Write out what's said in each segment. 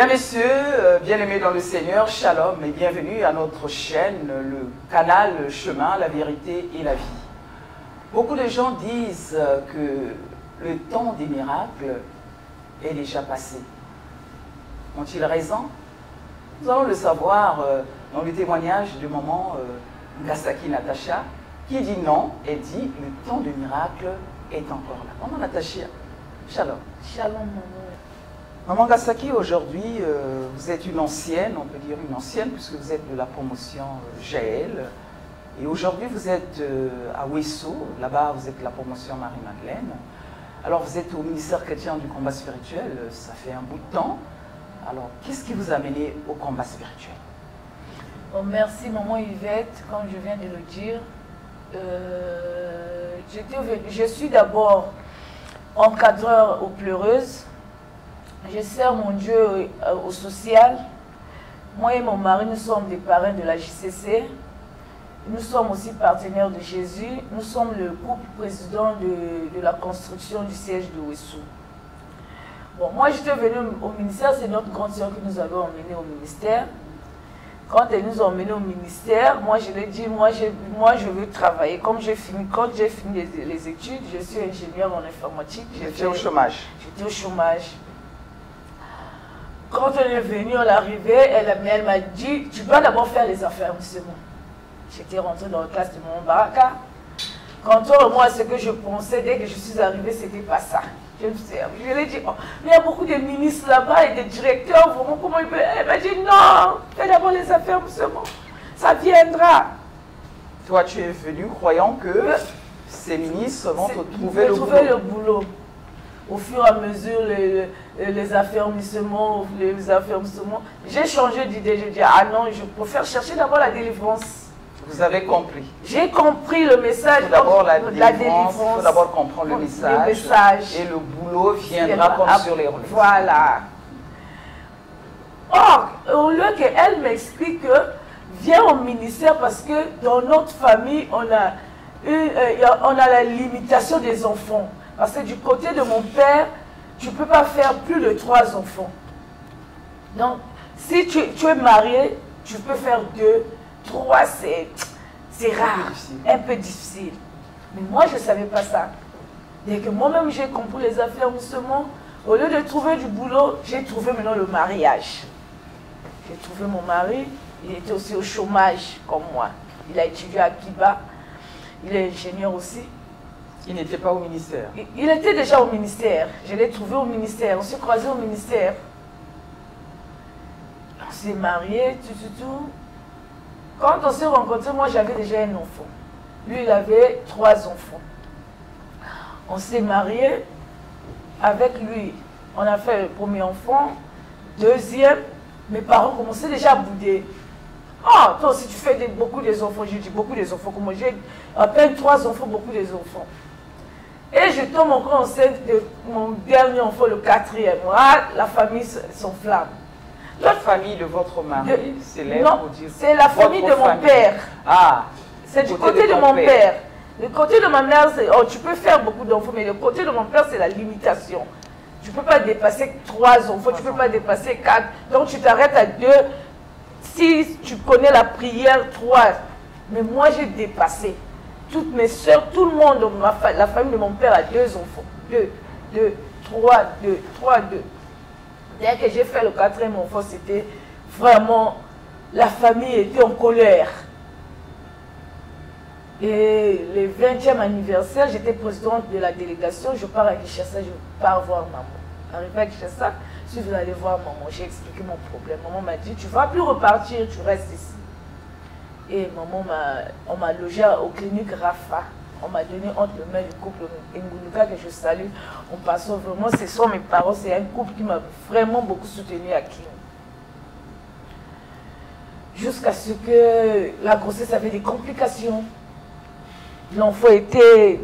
Mesdames, Messieurs, bien-aimés dans le Seigneur, Shalom et bienvenue à notre chaîne, le canal Chemin, la vérité et la vie. Beaucoup de gens disent que le temps des miracles est déjà passé. Ont-ils raison? Nous allons le savoir dans le témoignage de maman Ngasaki Natacha, qui dit non et dit le temps de miracle est encore là. Maman Natacha, Shalom. Shalom, maman. Maman Ngasaki, aujourd'hui, vous êtes une ancienne, on peut dire une ancienne, puisque vous êtes de la promotion GL. Et aujourd'hui, vous êtes à Ouessou, là-bas, vous êtes de la promotion Marie-Madeleine. Alors, vous êtes au ministère chrétien du combat spirituel, ça fait un bout de temps. Alors, qu'est-ce qui vous a amené au combat spirituel? Bon, merci, maman Yvette, comme je viens de le dire. Je suis d'abord encadreur aux pleureuses. Je sers mon Dieu au social. Moi et mon mari, nous sommes des parrains de la JCC. Nous sommes aussi partenaires de Jésus. Nous sommes le couple président de la construction du siège de Ouessou. Bon, moi, j'étais venue au ministère. C'est notre grande sœur qui nous avait emmenés au ministère. Quand elle nous a emmenés au ministère, moi, je lui ai dit, moi, je veux travailler. Quand j'ai fini les études, je suis ingénieure en informatique. J'étais au chômage. J'étais au chômage. Quand on est venu, on est arrivé, elle m'a dit, tu dois d'abord faire les affermissements. J'étais rentrée dans la classe de mon baraka. Quand moi, ce que je pensais dès que je suis arrivée, c'était pas ça. Je lui ai dit, oh, mais il y a beaucoup de ministres là-bas et des directeurs, vraiment, comment ils peuvent... Elle m'a dit, non, fais d'abord les affermissements. Ça viendra. Toi, tu es venu croyant que ces ministres vont te trouver le boulot. Au fur et à mesure, les affermissements, j'ai changé d'idée. J'ai dit, ah non, je préfère chercher d'abord la délivrance. Vous avez compris. J'ai compris le message. D'abord la délivrance, il faut d'abord comprendre le message. Et le boulot viendra comme sur les rouleaux. Voilà. Or, au lieu qu'elle m'explique que viens au ministère parce que dans notre famille, on a la limitation des enfants. Parce que du côté de mon père, tu ne peux pas faire plus de 3 enfants. Donc, si tu es marié, tu peux faire 2, 3, c'est rare, un peu difficile. Mais moi, je ne savais pas ça. Dès que moi-même, j'ai compris les affermissements, au lieu de trouver du boulot, j'ai trouvé maintenant le mariage. J'ai trouvé mon mari, il était aussi au chômage comme moi. Il a étudié à Kiba, il est ingénieur aussi. Il n'était pas au ministère. Il était déjà au ministère. Je l'ai trouvé au ministère. On s'est croisés au ministère. On s'est mariés, tout. Quand on s'est rencontrés, moi j'avais déjà un enfant. Lui, il avait 3 enfants. On s'est mariés avec lui. On a fait le premier enfant, deuxième. Mes parents commençaient déjà à bouder. Oh, toi aussi tu fais beaucoup des enfants. J'ai dit beaucoup des enfants. Comment j'ai à peine 3 enfants, beaucoup des enfants. Et je tombe encore enceinte de mon dernier enfant, le 4e. Ah, la famille s'enflamme. La famille de votre mari, c'est c'est la famille de mon père. Ah, c'est du côté de mon père. Le côté de ma mère, c'est, oh, tu peux faire beaucoup d'enfants, mais le côté de mon père, c'est la limitation. Tu ne peux pas dépasser 3 enfants, tu ne peux pas dépasser 4. Donc tu t'arrêtes à 2. Si tu connais la prière, 3. Mais moi, j'ai dépassé. Toutes mes soeurs, tout le monde, la famille de mon père a 2 enfants. 2, 3, 2. Dès que j'ai fait le 4e enfant, c'était vraiment... La famille était en colère. Et le 20e anniversaire, j'étais présidente de la délégation. Je pars à Kinshasa, je pars voir maman. Arrivé à Kinshasa, je suis venue aller voir maman. J'ai expliqué mon problème. Maman m'a dit, tu ne vas plus repartir, tu restes ici. Et maman on m'a logé aux cliniques Rafa. On m'a donné entre les mains du couple Ngunuka que je salue. On passe vraiment, ce sont mes parents, c'est un couple qui m'a vraiment beaucoup soutenu à Kim. Jusqu'à ce que la grossesse avait des complications. L'enfant était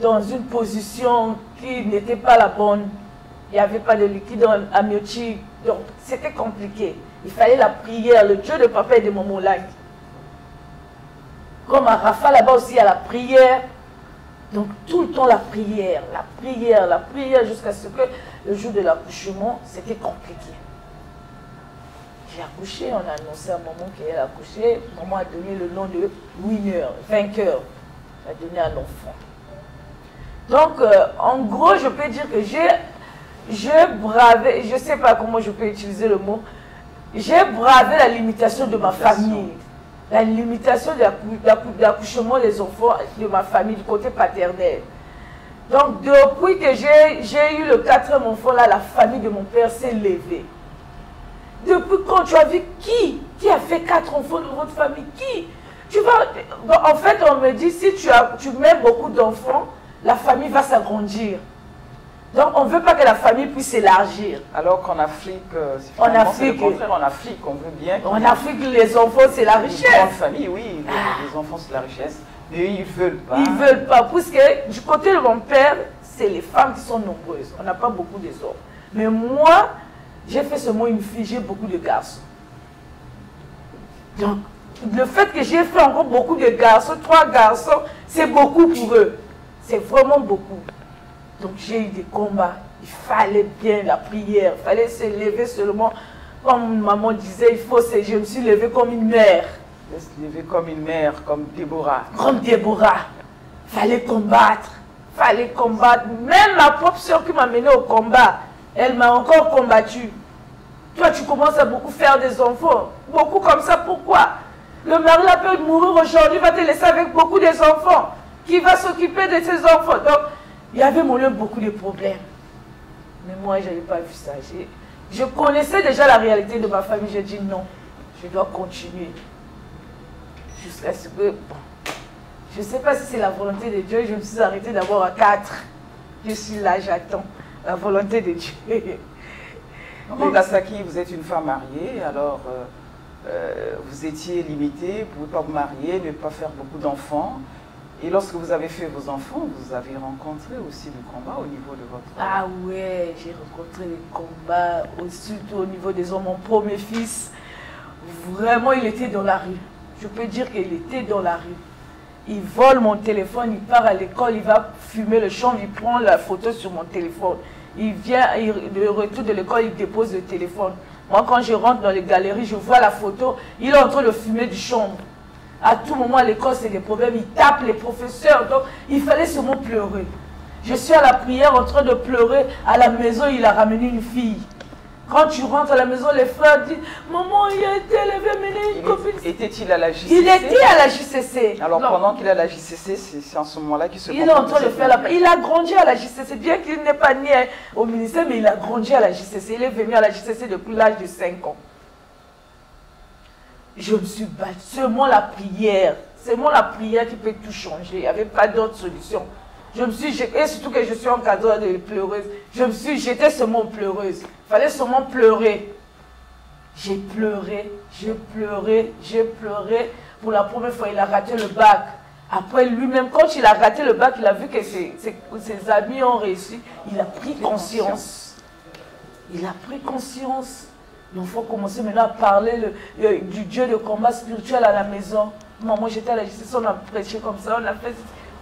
dans une position qui n'était pas la bonne. Il n'y avait pas de liquide amniotique. Donc c'était compliqué. Il fallait la prière, le Dieu de papa et de maman là. Comme à Rafa, là-bas aussi, il y a la prière. Donc, tout le temps, la prière, jusqu'à ce que le jour de l'accouchement, c'était compliqué. J'ai accouché, on a annoncé à maman qu'elle a accouché. Maman a donné le nom de winner, vainqueur. Elle a donné un enfant. Donc, en gros, je peux dire que j'ai bravé, je ne sais pas comment je peux utiliser le mot, j'ai bravé la limitation de ma famille. La limitation de l'accouchement des enfants de ma famille, du côté paternel. Donc, depuis que j'ai eu le 4e enfant, là, la famille de mon père s'est levée. Depuis quand tu as vu qui a fait 4 enfants dans votre famille? Qui? Tu vas, en fait, on me dit, si tu mets beaucoup d'enfants, la famille va s'agrandir. Donc, on ne veut pas que la famille puisse s'élargir. Alors qu'en Afrique, en Afrique, on veut bien. En Afrique, les enfants, c'est la richesse. Une grande famille, oui, les enfants, c'est la richesse. Mais ils ne veulent pas. Ils ne veulent pas. Puisque du côté de mon père, c'est les femmes qui sont nombreuses. On n'a pas beaucoup des hommes. Mais moi, j'ai fait seulement une fille, j'ai beaucoup de garçons. Donc, le fait que j'ai fait encore beaucoup de garçons, 3 garçons, c'est beaucoup pour eux. C'est vraiment beaucoup. Donc j'ai eu des combats. Il fallait bien la prière. Il fallait se lever seulement. Comme maman disait, je me suis levée comme une mère. Se lever comme une mère, comme Déborah. Comme Déborah. Il fallait combattre. Il fallait combattre. Même ma propre soeur qui m'a menée au combat, elle m'a encore combattu. Toi, tu commences à beaucoup faire des enfants. Beaucoup comme ça, pourquoi? Le mari là peut mourir aujourd'hui, va te laisser avec beaucoup des enfants. Qui va s'occuper de ses enfants? Donc, il y avait beaucoup de problèmes. Mais moi, je n'avais pas vu ça. Je connaissais déjà la réalité de ma famille. J'ai dit non, je dois continuer. Jusqu'à ce que... Bon, je ne sais pas si c'est la volonté de Dieu. Je me suis arrêtée d'abord à 4. Je suis là, j'attends la volonté de Dieu. Maman Gasaki, vous êtes une femme mariée, alors vous étiez limitée, vous ne pouvez pas vous marier, ne pas faire beaucoup d'enfants. Et lorsque vous avez fait vos enfants, vous avez rencontré aussi du combat au niveau de votre... Ah ouais, j'ai rencontré des combats, surtout au niveau des hommes. Mon premier fils, vraiment, il était dans la rue. Je peux dire qu'il était dans la rue. Il vole mon téléphone, il part à l'école, il va fumer le champ, il prend la photo sur mon téléphone. Il vient, de retour de l'école, il dépose le téléphone. Moi, quand je rentre dans les galeries, je vois la photo, il est en train de fumer du chambre. À tout moment, à l'école, c'est des problèmes. Il tape les professeurs. Donc, il fallait seulement pleurer. Je suis à la prière en train de pleurer. À la maison, il a ramené une fille. Quand tu rentres à la maison, les frères disent « Maman, il a été élevé, amené une copine. » Était-il à la JCC? Il était à la JCC. Alors, pendant qu'il est à la JCC, c'est en ce moment-là qu'il se... Il est en train de faire la... Il a grandi à la JCC. Bien qu'il n'est pas né au ministère, mais il a grandi à la JCC. Il est venu à la JCC depuis l'âge de 5 ans. Je me suis battue. Seulement la prière. Seulement la prière qui peut tout changer. Il n'y avait pas d'autre solution. Je me suis jetée, et surtout que je suis encadrée de pleureuse. Je me suis jetée seulement pleureuse. Il fallait seulement pleurer. J'ai pleuré, j'ai pleuré, j'ai pleuré. Pour la première fois, il a raté le bac. Après lui-même, quand il a raté le bac, il a vu que ses amis ont réussi. Il a pris conscience. Il a pris conscience. L'enfant commençait maintenant à parler du Dieu de combat spirituel à la maison. Maman, j'étais à la justice, on a prêché comme ça, on a fait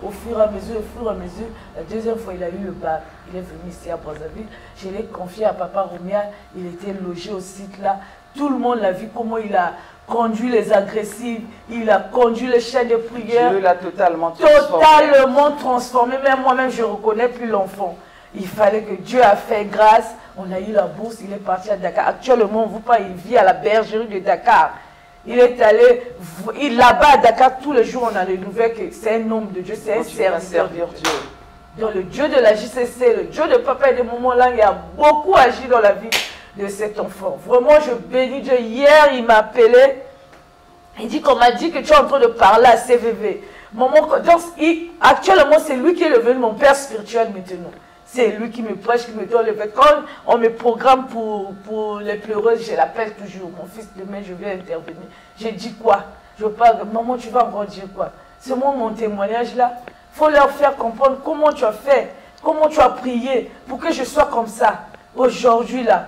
au fur et à mesure, au fur et à mesure. La deuxième fois, il a eu le bac. Il est venu ici à Brazzaville. Je l'ai confié à Papa Romia. Il était logé au site là. Tout le monde l'a vu comment il a conduit les agressifs. Il a conduit les chaînes de prière. Dieu l'a totalement transformé. Totalement transformé. Même moi-même, je ne reconnais plus l'enfant. Il fallait que Dieu a fait grâce. On a eu la bourse, il est parti à Dakar. Actuellement, on ne voit pas, il vit à la bergerie de Dakar. Il est allé, là-bas à Dakar, tous les jours, on a les nouvelles que c'est un homme de Dieu, c'est un serviteur de Dieu. Donc le Dieu de la JCC, le Dieu de papa et de maman là, il a beaucoup agi dans la vie de cet enfant. Vraiment, je bénis Dieu. Hier, il m'a appelé. Il dit qu'on m'a dit que tu es en train de parler à CVV. Maman, donc, actuellement, c'est lui qui est devenu mon père spirituel maintenant. C'est lui qui me prêche, qui me donne le fait. Quand on me programme pour les pleureuses, je l'appelle toujours. Mon fils, demain, je vais intervenir. J'ai dit quoi? Je parle, maman, tu vas encore dire quoi? C'est moi mon témoignage là. Il faut leur faire comprendre comment tu as fait, comment tu as prié pour que je sois comme ça, aujourd'hui là.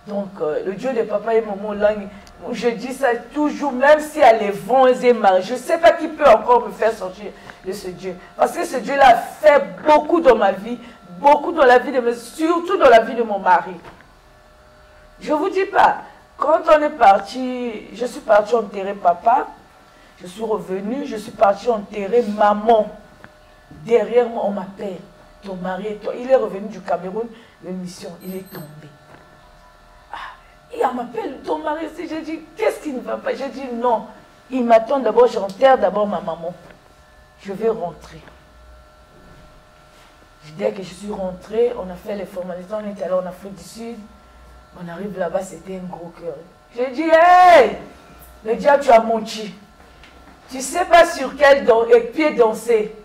Donc, le Dieu de papa et maman là, je dis ça toujours, même si elle est vents et marées. Je ne sais pas qui peut encore me faire sortir de ce Dieu. Parce que ce Dieu-là a fait beaucoup dans ma vie, beaucoup dans la vie de mes, surtout dans la vie de mon mari. Je ne vous dis pas, Quand on est parti, je suis partie enterrer papa. Je suis revenue, je suis partie enterrer maman. Derrière moi, on m'appelle. Ton mari, il est revenu du Cameroun, de mission, il est tombé. Et on m'appelle, ton mari, j'ai dit, qu'est-ce qui ne va pas? J'ai dit, non, il m'attend d'abord, j'enterre d'abord ma maman. Je vais rentrer. Dès que je suis rentrée, on a fait les formalités, on est allé en Afrique du Sud. On arrive là-bas, c'était un gros cœur. J'ai dit, hey, le diable, tu as menti. Tu ne sais pas sur quel pied danser.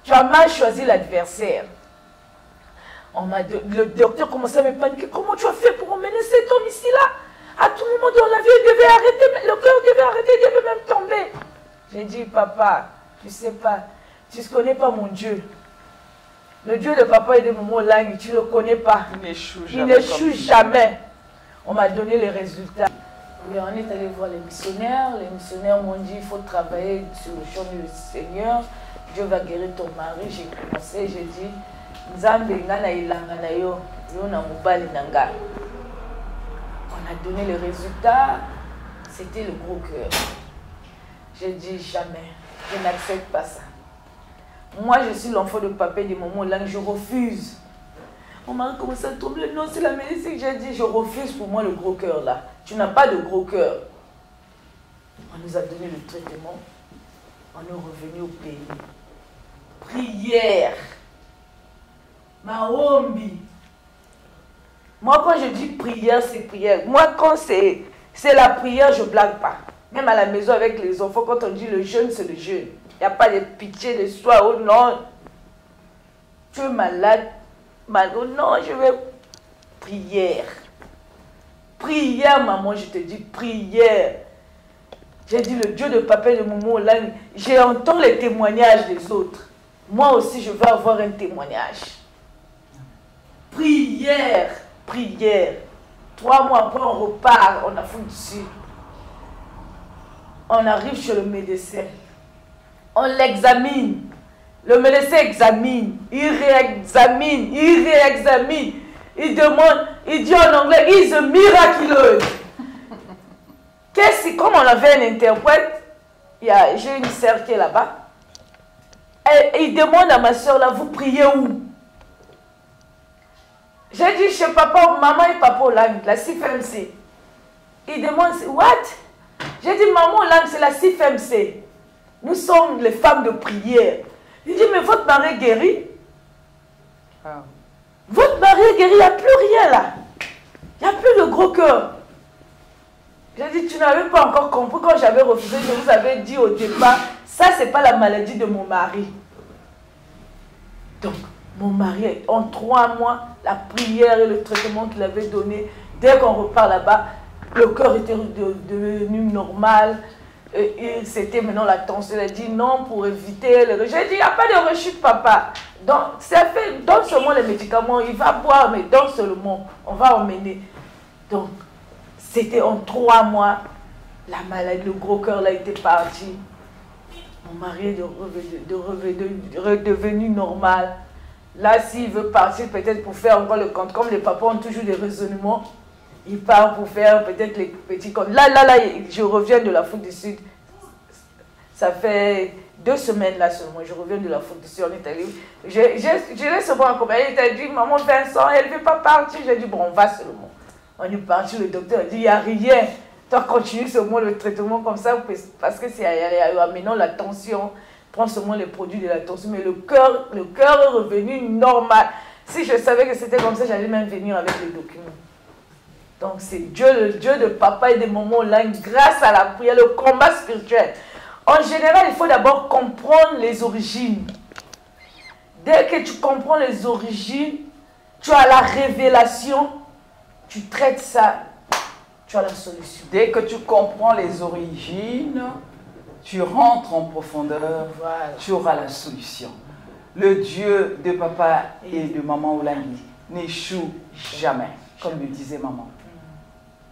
Tu as mal choisi l'adversaire. Le docteur commençait à me paniquer. Comment tu as fait pour emmener cet homme ici-là? À tout moment dans la vie, il devait arrêter, le cœur devait arrêter, il devait même tomber. J'ai dit, papa, tu ne sais pas, tu ne connais pas mon Dieu. Le Dieu de papa et de maman Lang, tu ne le connais pas. Il n'échoue jamais. On m'a donné les résultats. Et on est allé voir les missionnaires. Les missionnaires m'ont dit, il faut travailler sur le champ du Seigneur. Dieu va guérir ton mari. J'ai commencé, j'ai dit, Nzambe ngana ilanga na yo, yo na mobali nanga. On a donné les résultats. C'était le gros cœur. J'ai dit jamais, je n'accepte pas ça. Moi, je suis l'enfant de papa et de maman Lang, je refuse. Mon mari commence à tomber. Non, c'est la médecine. J'ai dit, je refuse pour moi le gros cœur là. Tu n'as pas de gros cœur. On nous a donné le traitement. On est revenu au pays. Prière. Mahombi. Moi, quand je dis prière, c'est prière. Moi, quand c'est la prière, je ne blague pas. Même à la maison avec les enfants, quand on dit le jeûne, c'est le jeûne. Il n'y a pas de pitié de soi. Oh non. Tu es malade. Oh non, je vais. Prière. Prière, maman, je te dis prière. J'ai dit le Dieu de papa et de maman là. J'entends les témoignages des autres. Moi aussi, je veux avoir un témoignage. Prière. Prière. 3 mois après, on repart en Afrique du Sud. On arrive chez le médecin. On l'examine. Le médecin examine. Il réexamine. Il réexamine. Il demande. Il dit en anglais, is miraculous. Comme on avait un interprète, j'ai une sœur qui est là-bas. Il demande à ma soeur là, vous priez où? J'ai dit chez papa, maman et papa Lang, la CFMC. Il demande, what? J'ai dit, maman Lang, c'est la CFMC. Nous sommes les femmes de prière. Il dit, mais votre mari est guéri. Votre mari est guéri, il n'y a plus rien là. Il n'y a plus de gros cœur. J'ai dit, tu n'avais pas encore compris quand j'avais refusé, je vous avais dit au départ, ça c'est pas la maladie de mon mari. Donc, mon mari, en 3 mois, la prière et le traitement qu'il avait donné, dès qu'on repart là-bas, le cœur était devenu normal. Et c'était maintenant la tension. Il a dit non pour éviter le... J'ai dit, il n'y a pas de rechute, papa. Donc, ça fait, donne seulement les médicaments, il va boire, mais donne seulement, on va emmener. Donc, c'était en 3 mois, la maladie, le gros cœur là était parti. Mon mari est redevenu normal. Là, s'il veut partir peut-être pour faire encore le compte, comme les papas ont toujours des raisonnements, il part pour faire peut-être les petits comptes. Là, je reviens de l'Afrique du Sud. Ça fait 2 semaines là seulement, je reviens de l'Afrique du Sud, on est allé. Je l'ai seulement accompagné, il t'a dit, maman Vincent, elle ne veut pas partir. J'ai dit, bon, on va seulement. On est parti, le docteur a dit, il n'y a rien. Toi, continue seulement le traitement comme ça, parce que c'est maintenant la tension. Prends seulement les produits de la tension. Mais le cœur est revenu normal. Si je savais que c'était comme ça, j'allais même venir avec les documents. Donc c'est Dieu, le Dieu de papa et de maman là, grâce à la prière, le combat spirituel. En général, il faut d'abord comprendre les origines. Dès que tu comprends les origines, tu as la révélation, tu traites ça, tu as la solution. Dès que tu comprends les origines, tu rentres en profondeur, voilà. Tu auras la solution. Le Dieu de papa et de maman Olangi n'échoue jamais, comme le disait maman.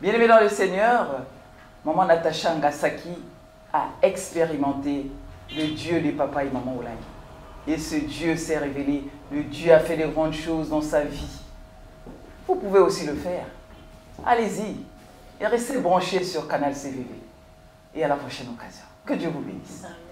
Bien-aimé dans le Seigneur, maman Natacha Ngasaki a expérimenté le Dieu de papa et maman Olangi. Et ce Dieu s'est révélé, le Dieu a fait de grandes choses dans sa vie. Vous pouvez aussi le faire. Allez-y. et restez branchés sur Canal CVV. Et à la prochaine occasion. Que Dieu vous bénisse. Amen.